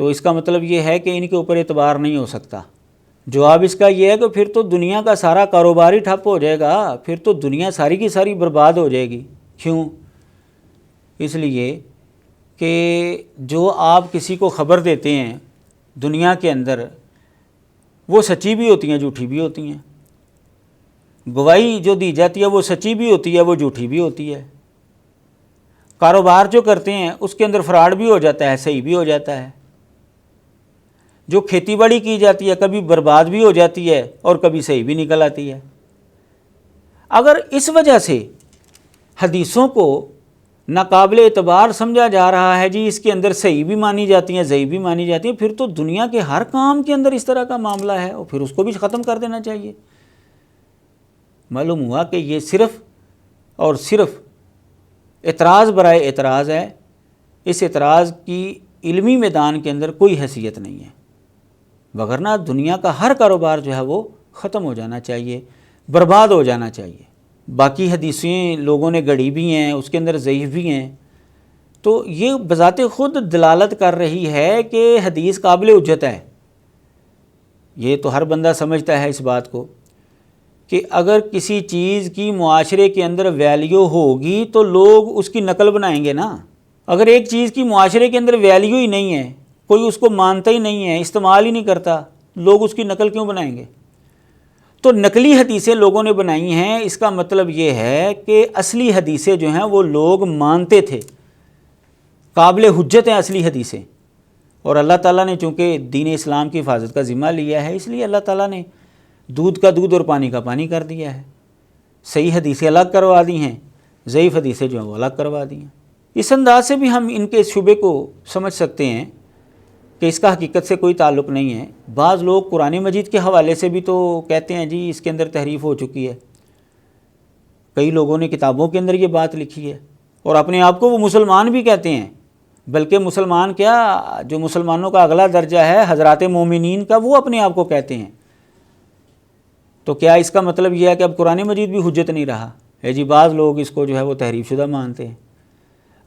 تو اس کا مطلب یہ ہے کہ ان کے اوپر اعتبار نہیں ہو سکتا۔ جواب اس کا یہ ہے کہ پھر تو دنیا کا سارا کاروبار ہی ٹھپ ہو جائے گا، پھر تو دنیا ساری کی ساری برباد ہو جائے گی۔ کیوں؟ اس لیے کہ جو آپ کسی کو خبر دیتے ہیں دنیا کے اندر، وہ سچی بھی ہوتی ہیں جھوٹی بھی ہوتی ہیں۔ گواہی جو دی جاتی ہے وہ سچی بھی ہوتی ہے، وہ جھوٹی بھی ہوتی ہے۔ کاروبار جو کرتے ہیں اس کے اندر فراڈ بھی ہو جاتا ہے، صحیح بھی ہو جاتا ہے۔ جو کھیتی باڑی کی جاتی ہے کبھی برباد بھی ہو جاتی ہے اور کبھی صحیح بھی نکل آتی ہے۔ اگر اس وجہ سے حدیثوں کو ناقابل اعتبار سمجھا جا رہا ہے، جی اس کے اندر صحیح بھی مانی جاتی ہیں صحیح بھی مانی جاتی ہیں، پھر تو دنیا کے ہر کام کے اندر اس طرح کا معاملہ ہے، اور پھر اس کو بھی ختم کر دینا چاہیے۔ معلوم ہوا کہ یہ صرف اور صرف اعتراض برائے اعتراض ہے، اس اعتراض کی علمی میدان کے اندر کوئی حیثیت نہیں ہے، وگرنہ دنیا کا ہر کاروبار جو ہے وہ ختم ہو جانا چاہیے، برباد ہو جانا چاہیے۔ باقی حدیثیں لوگوں نے گڑھی بھی ہیں، اس کے اندر ضعیف بھی ہیں، تو یہ بذات خود دلالت کر رہی ہے کہ حدیث قابل حجت ہے۔ یہ تو ہر بندہ سمجھتا ہے اس بات کو کہ اگر کسی چیز کی معاشرے کے اندر ویلیو ہوگی تو لوگ اس کی نقل بنائیں گے نا۔ اگر ایک چیز کی معاشرے کے اندر ویلیو ہی نہیں ہے، کوئی اس کو مانتا ہی نہیں ہے، استعمال ہی نہیں کرتا، لوگ اس کی نقل کیوں بنائیں گے؟ تو نقلی حدیثیں لوگوں نے بنائی ہیں، اس کا مطلب یہ ہے کہ اصلی حدیثیں جو ہیں وہ لوگ مانتے تھے، قابل حجت ہیں اصلی حدیثیں، اور اللہ تعالیٰ نے چونکہ دین اسلام کی حفاظت کا ذمہ لیا ہے، اس لیے اللہ تعالیٰ نے دودھ کا دودھ اور پانی کا پانی کر دیا ہے، صحیح حدیثیں الگ کروا دی ہیں، ضعیف حدیثیں جو ہیں وہ الگ کروا دی ہیں۔ اس انداز سے بھی ہم ان کے شبے کو سمجھ سکتے ہیں کہ اس کا حقیقت سے کوئی تعلق نہیں ہے۔ بعض لوگ قرآن مجید کے حوالے سے بھی تو کہتے ہیں جی اس کے اندر تحریف ہو چکی ہے، کئی لوگوں نے کتابوں کے اندر یہ بات لکھی ہے، اور اپنے آپ کو وہ مسلمان بھی کہتے ہیں، بلکہ مسلمان کیا، جو مسلمانوں کا اگلا درجہ ہے حضرات مومنین کا، وہ اپنے آپ کو کہتے ہیں۔ تو کیا اس کا مطلب یہ ہے کہ اب قرآن مجید بھی حجت نہیں رہا ہے؟ جی بعض لوگ اس کو جو ہے وہ تحریف شدہ مانتے ہیں۔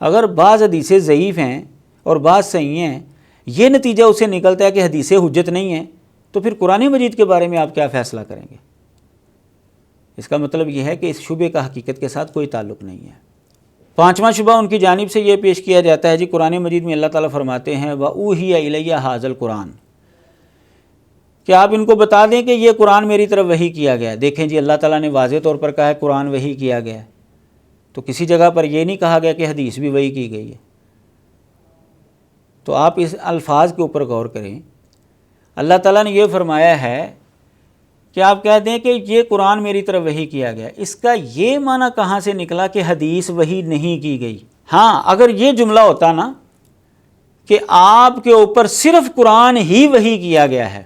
اگر بعض حدیثیں ضعیف ہیں اور بعض صحیح ہیں، یہ نتیجہ اس سے نکلتا ہے کہ حدیثیں حجت نہیں ہیں، تو پھر قرآن مجید کے بارے میں آپ کیا فیصلہ کریں گے؟ اس کا مطلب یہ ہے کہ اس شبے کا حقیقت کے ساتھ کوئی تعلق نہیں ہے۔ پانچواں شبہ ان کی جانب سے یہ پیش کیا جاتا ہے، جی قرآن مجید میں اللہ تعالیٰ فرماتے ہیں وَأُوحِيَ إِلَيَّ هَٰذَا الْقُرْآنُ، کہ آپ ان کو بتا دیں کہ یہ قرآن میری طرف وحی کیا گیا ہے۔ دیکھیں جی اللہ تعالیٰ نے واضح طور پر کہا ہے قرآن وحی کیا گیا ہے، تو کسی جگہ پر یہ نہیں کہا گیا کہ حدیث بھی وحی کی گئی ہے۔ تو آپ اس الفاظ کے اوپر غور کریں، اللہ تعالیٰ نے یہ فرمایا ہے کہ آپ کہہ دیں کہ یہ قرآن میری طرف وحی کیا گیا، اس کا یہ معنی کہاں سے نکلا کہ حدیث وحی نہیں کی گئی؟ ہاں اگر یہ جملہ ہوتا نا کہ آپ کے اوپر صرف قرآن ہی وحی کیا گیا ہے،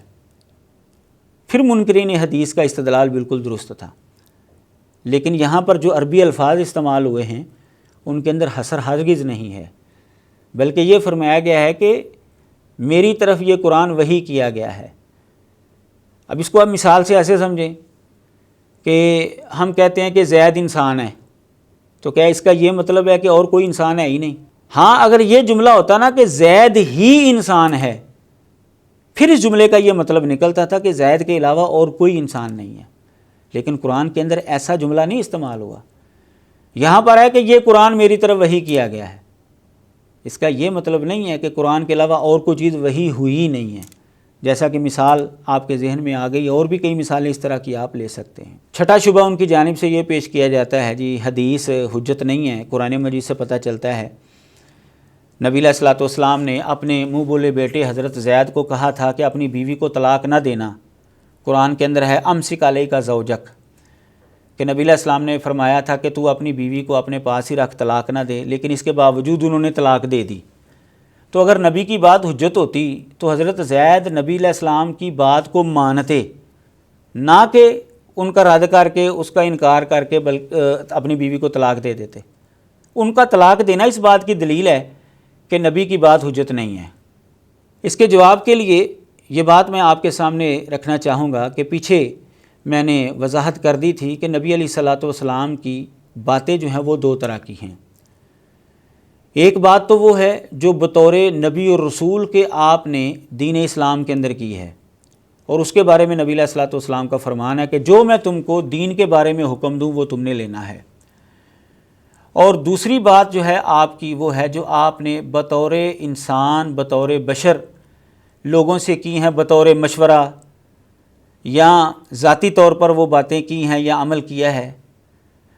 پھر منکرین حدیث کا استدلال بالکل درست تھا، لیکن یہاں پر جو عربی الفاظ استعمال ہوئے ہیں ان کے اندر حصر ہرگز نہیں ہے، بلکہ یہ فرمایا گیا ہے کہ میری طرف یہ قرآن وحی کیا گیا ہے۔ اب اس کو آپ مثال سے ایسے سمجھیں کہ ہم کہتے ہیں کہ زید انسان ہے، تو کیا اس کا یہ مطلب ہے کہ اور کوئی انسان ہے ہی نہیں؟ ہاں اگر یہ جملہ ہوتا نا کہ زید ہی انسان ہے، پھر اس جملے کا یہ مطلب نکلتا تھا کہ زید کے علاوہ اور کوئی انسان نہیں ہے، لیکن قرآن کے اندر ایسا جملہ نہیں استعمال ہوا۔ یہاں پر ہے کہ یہ قرآن میری طرف وحی کیا گیا ہے، اس کا یہ مطلب نہیں ہے کہ قرآن کے علاوہ اور کوئی چیز وحی ہوئی نہیں ہے، جیسا کہ مثال آپ کے ذہن میں آ گئی، اور بھی کئی مثالیں اس طرح کی آپ لے سکتے ہیں۔ چھٹا شبہ ان کی جانب سے یہ پیش کیا جاتا ہے، جی حدیث حجت نہیں ہے، قرآن مجید سے پتہ چلتا ہے نبی علیہ الصلوۃ والسلام نے اپنے منہ بولے بیٹے حضرت زید کو کہا تھا کہ اپنی بیوی کو طلاق نہ دینا۔ قرآن کے اندر ہے امسک علیک زوجک، کہ نبی علیہ السلام نے فرمایا تھا کہ تو اپنی بیوی کو اپنے پاس ہی رکھ، طلاق نہ دے، لیکن اس کے باوجود انہوں نے طلاق دے دی۔ تو اگر نبی کی بات حجت ہوتی تو حضرت زید نبی علیہ السلام کی بات کو مانتے، نہ کہ ان کا رد کر کے اس کا انکار کر کے اپنی بیوی کو طلاق دے دیتے۔ ان کا طلاق دینا اس بات کی دلیل ہے کہ نبی کی بات حجت نہیں ہے۔ اس کے جواب کے لیے یہ بات میں آپ کے سامنے رکھنا چاہوں گا کہ پیچھے میں نے وضاحت کر دی تھی کہ نبی علیہ الصلوۃ والسلام کی باتیں جو ہیں وہ دو طرح کی ہیں۔ ایک بات تو وہ ہے جو بطور نبی اور رسول کے آپ نے دین اسلام کے اندر کی ہے، اور اس کے بارے میں نبی علیہ الصلوۃ والسلام کا فرمان ہے کہ جو میں تم کو دین کے بارے میں حکم دوں وہ تم نے لینا ہے۔ اور دوسری بات جو ہے آپ کی وہ ہے جو آپ نے بطور انسان، بطور بشر لوگوں سے کی ہیں، بطور مشورہ یا ذاتی طور پر وہ باتیں کی ہیں یا عمل کیا ہے۔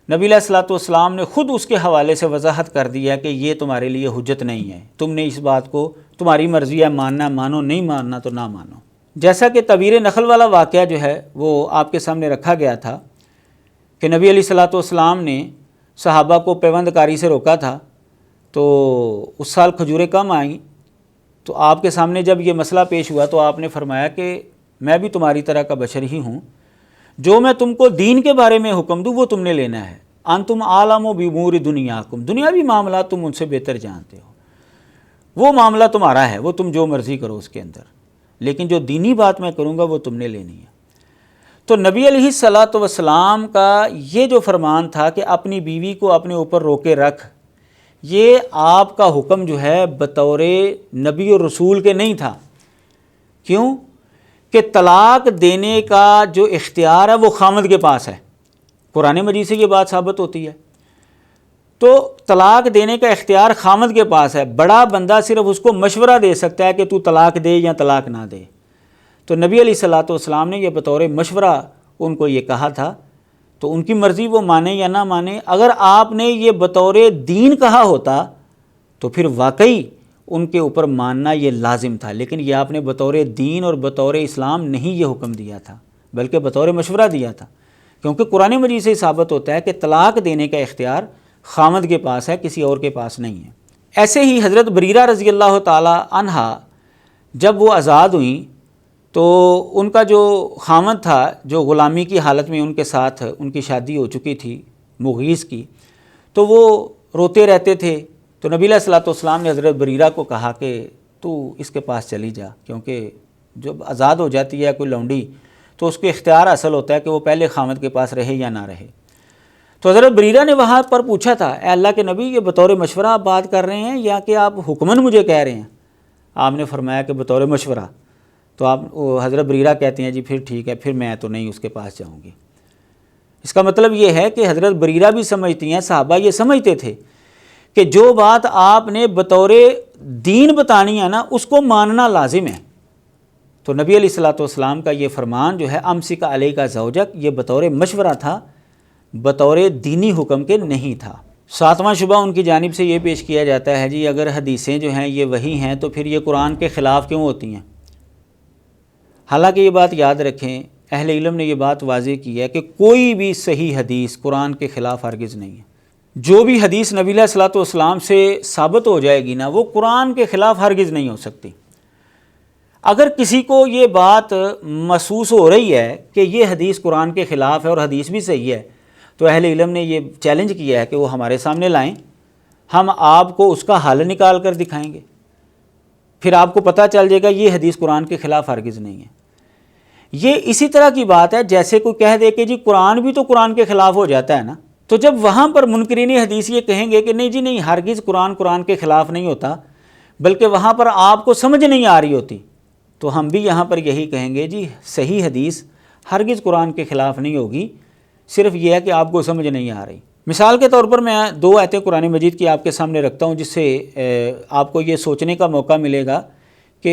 نبی علیہ الصلوۃ والسلام نے خود اس کے حوالے سے وضاحت کر دیا کہ یہ تمہارے لیے حجت نہیں ہے، تم نے اس بات کو، تمہاری مرضی ہے ماننا مانو، نہیں ماننا تو نہ مانو۔ جیسا کہ طویر نخل والا واقعہ جو ہے وہ آپ کے سامنے رکھا گیا تھا کہ نبی علیہ الصلوۃ والسلام نے صحابہ کو پیوند کاری سے روکا تھا، تو اس سال کھجوریں کم آئیں، تو آپ کے سامنے جب یہ مسئلہ پیش ہوا تو آپ نے فرمایا کہ میں بھی تمہاری طرح کا بشر ہی ہوں، جو میں تم کو دین کے بارے میں حکم دوں وہ تم نے لینا ہے۔ انتم عالم و بامور دنیاکم، دنیاوی معاملات تم ان سے بہتر جانتے ہو، وہ معاملہ تمہارا ہے، وہ تم جو مرضی کرو اس کے اندر، لیکن جو دینی بات میں کروں گا وہ تم نے لینی ہے۔ تو نبی علیہ الصلوۃ والسلام کا یہ جو فرمان تھا کہ اپنی بیوی کو اپنے اوپر روکے رکھ، یہ آپ کا حکم جو ہے بطور نبی اور رسول کے نہیں تھا۔ کیوں؟ کہ طلاق دینے کا جو اختیار ہے وہ خامد کے پاس ہے، قرآن مجید سے یہ بات ثابت ہوتی ہے۔ تو طلاق دینے کا اختیار خامد کے پاس ہے، بڑا بندہ صرف اس کو مشورہ دے سکتا ہے کہ تو طلاق دے یا طلاق نہ دے۔ تو نبی علیہ الصلوۃ والسلام نے یہ بطور مشورہ ان کو یہ کہا تھا، تو ان کی مرضی وہ مانے یا نہ مانے۔ اگر آپ نے یہ بطور دین کہا ہوتا تو پھر واقعی ان کے اوپر ماننا یہ لازم تھا، لیکن یہ آپ نے بطور دین اور بطور اسلام نہیں یہ حکم دیا تھا، بلکہ بطور مشورہ دیا تھا، کیونکہ قرآن مجید سے ثابت ہوتا ہے کہ طلاق دینے کا اختیار خامد کے پاس ہے، کسی اور کے پاس نہیں ہے۔ ایسے ہی حضرت بریرہ رضی اللہ تعالی عنہا جب وہ آزاد ہوئیں تو ان کا جو خامد تھا، جو غلامی کی حالت میں ان کے ساتھ ان کی شادی ہو چکی تھی مغیث کی، تو وہ روتے رہتے تھے۔ تو نبی علیہ الصلوۃ والسلام نے حضرت بریرہ کو کہا کہ تو اس کے پاس چلی جا، کیونکہ جب آزاد ہو جاتی ہے کوئی لونڈی تو اس کو اختیار حاصل ہوتا ہے کہ وہ پہلے خامد کے پاس رہے یا نہ رہے۔ تو حضرت بریرہ نے وہاں پر پوچھا تھا، اے اللہ کے نبی، یہ بطور مشورہ آپ بات کر رہے ہیں یا کہ آپ حکماً مجھے کہہ رہے ہیں؟ آپ نے فرمایا کہ بطور مشورہ۔ تو آپ حضرت بریرہ کہتے ہیں جی پھر ٹھیک ہے، پھر میں تو نہیں اس کے پاس جاؤں گی۔ اس کا مطلب یہ ہے کہ حضرت بریرہ بھی سمجھتی ہیں، صحابہ یہ سمجھتے تھے کہ جو بات آپ نے بطور دین بتانی ہے نا اس کو ماننا لازم ہے۔ تو نبی علیہ الصلوۃ والسلام کا یہ فرمان جو ہے امسک علیک زوجک، یہ بطور مشورہ تھا، بطور دینی حکم کے نہیں تھا۔ ساتواں شبہ ان کی جانب سے یہ پیش کیا جاتا ہے جی اگر حدیثیں جو ہیں یہ وحی ہیں تو پھر یہ قرآن کے خلاف کیوں ہوتی ہیں؟ حالانکہ یہ بات یاد رکھیں، اہل علم نے یہ بات واضح کی ہے کہ کوئی بھی صحیح حدیث قرآن کے خلاف ہرگز نہیں ہے۔ جو بھی حدیث نبی علیہ الصلوۃ والسلام سے ثابت ہو جائے گی نا وہ قرآن کے خلاف ہرگز نہیں ہو سکتی۔ اگر کسی کو یہ بات محسوس ہو رہی ہے کہ یہ حدیث قرآن کے خلاف ہے اور حدیث بھی صحیح ہے، تو اہل علم نے یہ چیلنج کیا ہے کہ وہ ہمارے سامنے لائیں، ہم آپ کو اس کا حل نکال کر دکھائیں گے، پھر آپ کو پتہ چل جائے گا یہ حدیث قرآن کے خلاف ہرگز نہیں ہے۔ یہ اسی طرح کی بات ہے جیسے کوئی کہہ دے کہ جی قرآن بھی تو قرآن کے خلاف ہو جاتا ہے نا، تو جب وہاں پر منکرین حدیث یہ کہیں گے کہ نہیں جی نہیں، ہرگز قرآن کے خلاف نہیں ہوتا، بلکہ وہاں پر آپ کو سمجھ نہیں آ رہی ہوتی، تو ہم بھی یہاں پر یہی کہیں گے جی صحیح حدیث ہرگز قرآن کے خلاف نہیں ہوگی، صرف یہ ہے کہ آپ کو سمجھ نہیں آ رہی۔ مثال کے طور پر میں 2 آیتیں قرآن مجید کی آپ کے سامنے رکھتا ہوں جس سے آپ کو یہ سوچنے کا موقع ملے گا کہ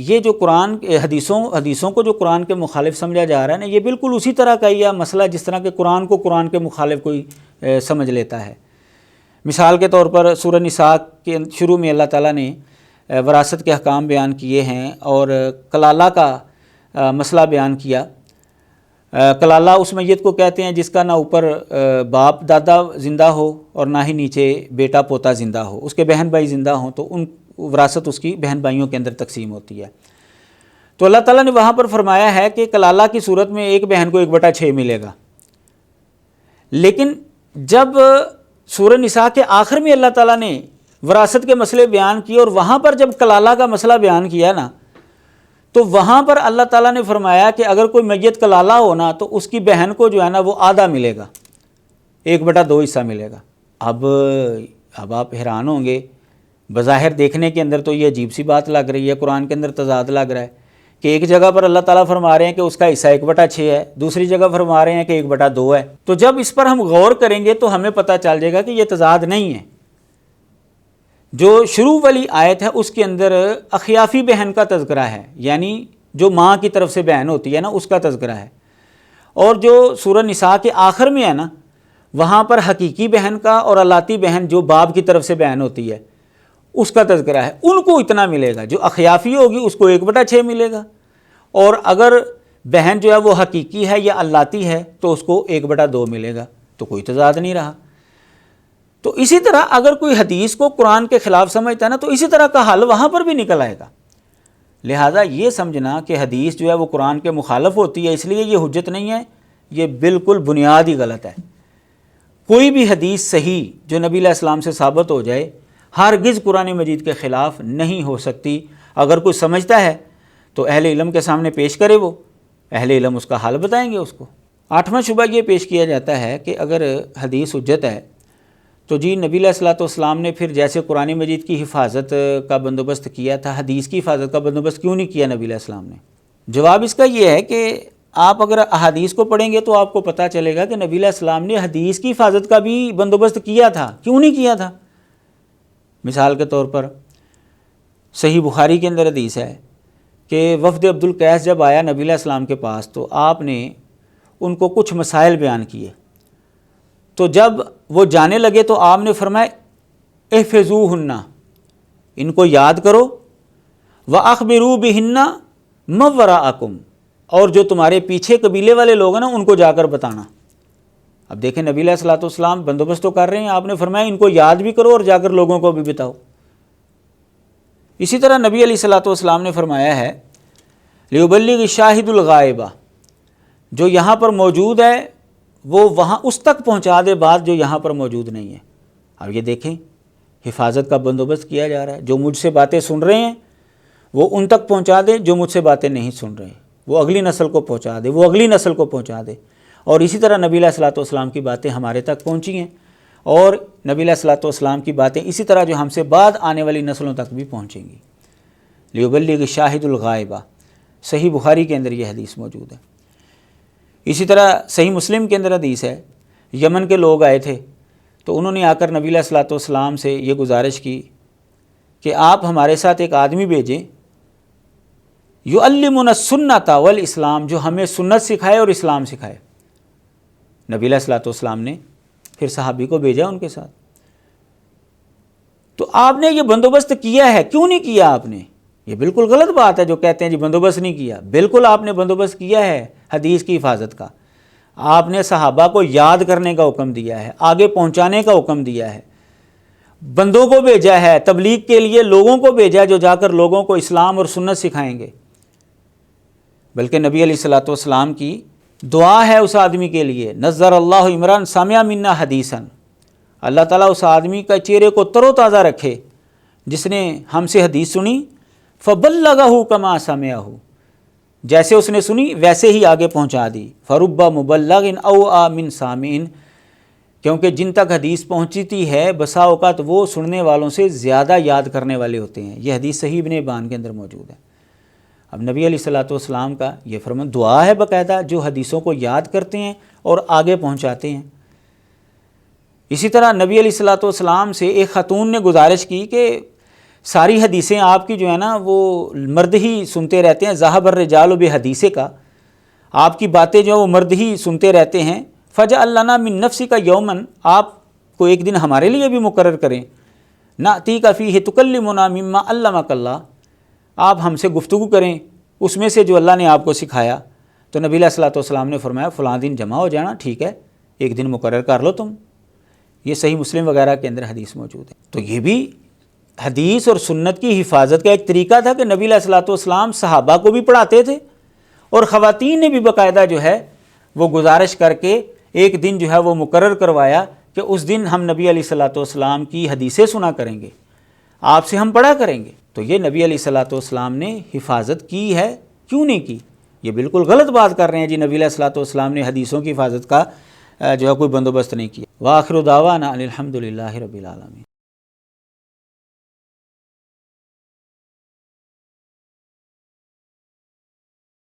یہ جو قرآن حدیثوں کو جو قرآن کے مخالف سمجھا جا رہا ہے نا، یہ بالکل اسی طرح کا یہ مسئلہ جس طرح کہ قرآن کو قرآن کے مخالف کوئی سمجھ لیتا ہے۔ مثال کے طور پر سورہ نساء کے شروع میں اللہ تعالیٰ نے وراثت کے احکام بیان کیے ہیں اور کلالہ کا مسئلہ بیان کیا۔ کلالہ اس میت کو کہتے ہیں جس کا نہ اوپر باپ دادا زندہ ہو اور نہ ہی نیچے بیٹا پوتا زندہ ہو، اس کے بہن بھائی زندہ ہوں تو ان وراثت اس کی بہن بھائیوں کے اندر تقسیم ہوتی ہے۔ تو اللہ تعالیٰ نے وہاں پر فرمایا ہے کہ کلالہ کی صورت میں ایک بہن کو 1/6 ملے گا، لیکن جب سورہ نساء کے آخر میں اللہ تعالیٰ نے وراثت کے مسئلے بیان کیے اور وہاں پر جب کلالہ کا مسئلہ بیان کیا نا، تو وہاں پر اللہ تعالیٰ نے فرمایا کہ اگر کوئی میت کلالہ ہو نا تو اس کی بہن کو جو ہے نا وہ آدھا ملے گا، 1/2 حصہ ملے گا۔ اب آپ حیران ہوں گے بظاہر دیکھنے کے اندر تو یہ عجیب سی بات لگ رہی ہے، قرآن کے اندر تضاد لگ رہا ہے کہ ایک جگہ پر اللہ تعالیٰ فرما رہے ہیں کہ اس کا حصہ 1/6 ہے، دوسری جگہ فرما رہے ہیں کہ 1/2 ہے۔ تو جب اس پر ہم غور کریں گے تو ہمیں پتہ چل جائے گا کہ یہ تضاد نہیں ہے۔ جو شروع والی آیت ہے اس کے اندر اخیافی بہن کا تذکرہ ہے، یعنی جو ماں کی طرف سے بہن ہوتی ہے نا، اس کا تذکرہ ہے، اور جو سورہ نساء کے آخر میں ہے نا، وہاں پر حقیقی بہن کا اور الاتی بہن جو باپ کی طرف سے بہن ہوتی ہے اس کا تذکرہ ہے۔ ان کو اتنا ملے گا، جو اخیافی ہوگی اس کو 1/6 ملے گا، اور اگر بہن جو ہے وہ حقیقی ہے یا الاتی ہے تو اس کو 1/2 ملے گا، تو کوئی تضاد نہیں رہا۔ تو اسی طرح اگر کوئی حدیث کو قرآن کے خلاف سمجھتا ہے نا، تو اسی طرح کا حل وہاں پر بھی نکل آئے گا۔ لہٰذا یہ سمجھنا کہ حدیث جو ہے وہ قرآن کے مخالف ہوتی ہے اس لیے یہ حجت نہیں ہے، یہ بالکل بنیادی غلط ہے۔ کوئی بھی حدیث صحیح جو نبی علیہ السلام سے ثابت ہو جائے ہرگز قرآن مجید کے خلاف نہیں ہو سکتی۔ اگر کوئی سمجھتا ہے تو اہل علم کے سامنے پیش کرے، وہ اہل علم اس کا حل بتائیں گے اس کو۔ 8واں شبہ یہ پیش کیا جاتا ہے کہ اگر حدیث حجت ہے تو جی نبی علیہ الصلوۃ والسلام نے پھر جیسے قرآن مجید کی حفاظت کا بندوبست کیا تھا، حدیث کی حفاظت کا بندوبست کیوں نہیں کیا نبی علیہ السلام نے؟ جواب اس کا یہ ہے کہ آپ اگر احادیث کو پڑھیں گے تو آپ کو پتہ چلے گا کہ نبی علیہ السلام نے حدیث کی حفاظت کا بھی بندوبست کیا تھا، کیوں نہیں کیا تھا؟ مثال کے طور پر صحیح بخاری کے اندر حدیث ہے کہ وفد عبد القیس جب آیا نبی علیہ السلام کے پاس تو آپ نے ان کو کچھ مسائل بیان کیے، تو جب وہ جانے لگے تو آپ نے فرمایا احفظوہن، ان کو یاد کرو، وَأَخْبِرُوا بِهِنَّ مَن وَرَاءَكُمْ، اور جو تمہارے پیچھے قبیلے والے لوگ ہیں نا ان کو جا کر بتانا۔ اب دیکھیں نبی علیہ الصلوۃ والسلام بندوبست تو کر رہے ہیں، آپ نے فرمایا ان کو یاد بھی کرو اور جا کر لوگوں کو بھی بتاؤ۔ اسی طرح نبی علیہ الصلوۃ والسلام نے فرمایا ہے لِيُبَلِّغِ الشَّاهِدُ الْغَائِبَ، جو یہاں پر موجود ہے وہ وہاں اس تک پہنچا دے بات جو یہاں پر موجود نہیں ہے۔ اب یہ دیکھیں حفاظت کا بندوبست کیا جا رہا ہے، جو مجھ سے باتیں سن رہے ہیں وہ ان تک پہنچا دے، جو مجھ سے باتیں نہیں سن رہے وہ اگلی نسل کو پہنچا دے، وہ اگلی نسل کو پہنچا دے۔ اور اسی طرح نبی علیہ الصلوۃ والسلام کی باتیں ہمارے تک پہنچی ہیں، اور نبی علیہ الصلوۃ والسلام کی باتیں اسی طرح جو ہم سے بعد آنے والی نسلوں تک بھی پہنچیں گی۔ لِيُبَلِّغِ الشَّاهِدُ الْغَائِبَ، صحیح بخاری کے اندر یہ حدیث موجود ہے۔ اسی طرح صحیح مسلم کے اندر حدیث ہے، یمن کے لوگ آئے تھے تو انہوں نے آ کر نبی علیہ الصلوۃ والسلام سے یہ گزارش کی کہ آپ ہمارے ساتھ ایک آدمی بھیجیں یعلمنا السنۃ والاسلام، جو ہمیں سنت سکھائے اور اسلام سکھائے۔ نبی علیہ الصلوۃ والسلام نے پھر صحابی کو بھیجا ان کے ساتھ۔ تو آپ نے یہ بندوبست کیا ہے، کیوں نہیں کیا آپ نے؟ یہ بالکل غلط بات ہے جو کہتے ہیں جی بندوبست نہیں کیا۔ بالکل آپ نے بندوبست کیا ہے حدیث کی حفاظت کا۔ آپ نے صحابہ کو یاد کرنے کا حکم دیا ہے، آگے پہنچانے کا حکم دیا ہے، بندوں کو بھیجا ہے تبلیغ کے لیے، لوگوں کو بھیجا جو جا کر لوگوں کو اسلام اور سنت سکھائیں گے۔ بلکہ نبی علیہ الصلوۃ والسلام کی دعا ہے اس آدمی کے لیے، نظر اللہ عمران سمع منا حدیثاً، اللہ تعالیٰ اس آدمی کا چہرے کو تر و تازہ رکھے جس نے ہم سے حدیث سنی، فبلغہ کما سمعہ، جیسے اس نے سنی ویسے ہی آگے پہنچا دی، فرب مبلغ اوعی من سامع، کیونکہ جن تک حدیث پہنچتی ہے بسا اوقات وہ سننے والوں سے زیادہ یاد کرنے والے ہوتے ہیں۔ یہ حدیث صحیح ابن حبان کے اندر موجود ہے۔ اب نبی علیہ الصلوۃ والسلام کا یہ فرمان دعا ہے باقاعدہ، جو حدیثوں کو یاد کرتے ہیں اور آگے پہنچاتے ہیں۔ اسی طرح نبی علیہ الصلوۃ والسلام سے ایک خاتون نے گزارش کی کہ ساری حدیثیں آپ کی جو ہے نا وہ مرد ہی سنتے رہتے ہیں، ذہب الرجال بحدیث کا، آپ کی باتیں جو ہیں وہ مرد ہی سنتے رہتے ہیں، فجعل لنا من نفسک یوما، آپ کو ایک دن ہمارے لیے بھی مقرر کریں، نأتیک فیہ تکلمنا مما علمک اللہ، آپ ہم سے گفتگو کریں اس میں سے جو اللہ نے آپ کو سکھایا۔ تو نبی علیہ الصلوۃ والسلام نے فرمایا فلاں دن جمع ہو جانا، ٹھیک ہے ایک دن مقرر کر لو تم۔ یہ صحیح مسلم وغیرہ کے اندر حدیث موجود ہے۔ تو یہ بھی حدیث اور سنت کی حفاظت کا ایک طریقہ تھا کہ نبی علیہ الصلوۃ والسلام صحابہ کو بھی پڑھاتے تھے، اور خواتین نے بھی باقاعدہ جو ہے وہ گزارش کر کے ایک دن جو ہے وہ مقرر کروایا کہ اس دن ہم نبی علیہ الصلوۃ والسلام کی حدیثیں سنا کریں گے، آپ سے ہم پڑھا کریں گے۔ تو یہ نبی علیہ الصلوۃ والسلام نے حفاظت کی ہے، کیوں نہیں کی؟ یہ بالکل غلط بات کر رہے ہیں جی نبی علیہ الصلوۃ والسلام نے حدیثوں کی حفاظت کا جو ہے کوئی بندوبست نہیں کیا۔ وآخر دعوانا ان الحمد للہ رب العالمین۔